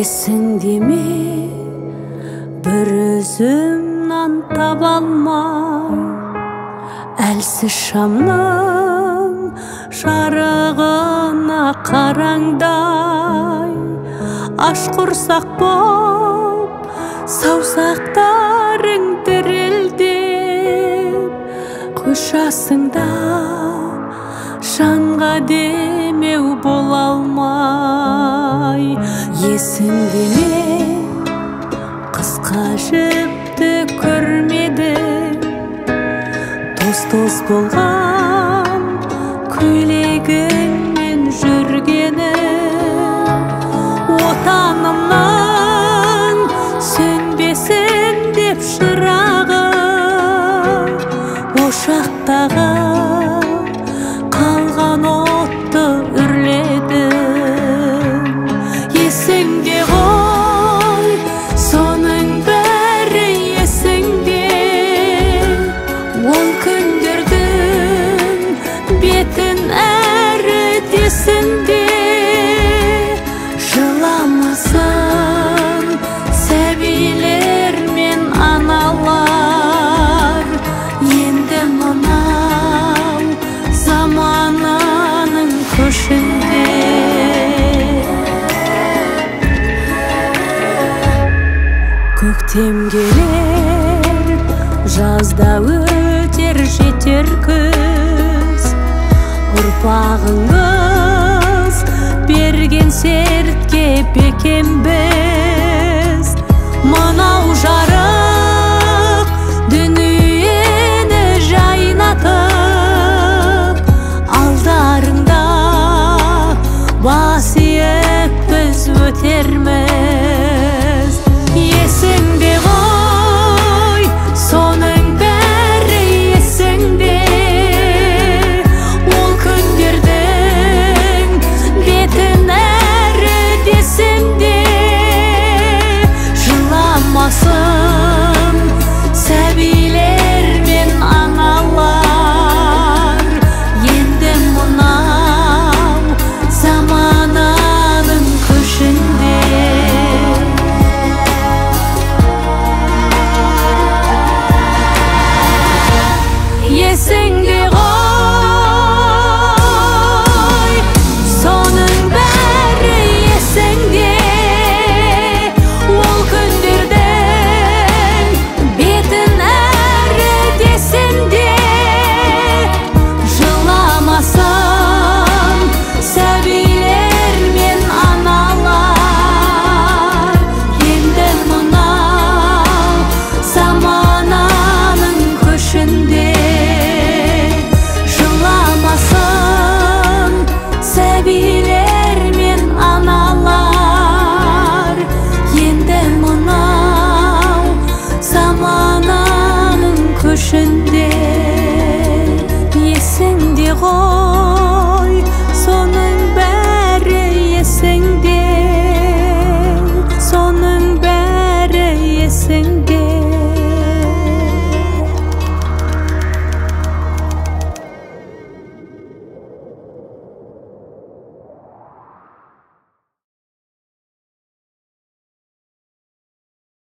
Есіңде ме, бір өзімнан таба алмай, әлсіз шамның жарығына қараңдай, аш құрсақ боп саусақтарың дірілдеп, көз жасыңда жанға демеу бола алмай. Есіңде ме, қысқа жіпті көрмедің, тоз-тоз болған көйлегіңмен жүргенің, отанымның сөнбесін деп шырағы, ошақтағы қалған отты үрледің. Есіңде ғой, соның бәрі есіңде, ол күндердің бетін әрі десінде. Жыламасын сәбилер мен аналар, енді мынау замананың көшінде. Көктем келер, жазда өтер жетер күз, ұрпағыңыз берген сертке бекембіз. Мынау жарық дүниені жайнатып, алдарыңда бас иіп біз өтерміз. Есіңде ғой, соның бәрі есіңде, ол күндердің бетін әрі десінде. Жыламасын сәбилер мен аналар, енді мынау замананың көшінде. Есіңде ғой, соның бәрі есіңде, ол күндердің бетін әрі десінде. Жыламасын сәбилер мен аналар, енді мынау замананың көшінде. Жыламасын сәбилер мен аналар, енді мынау замананың көшінде. Есіңде ғой.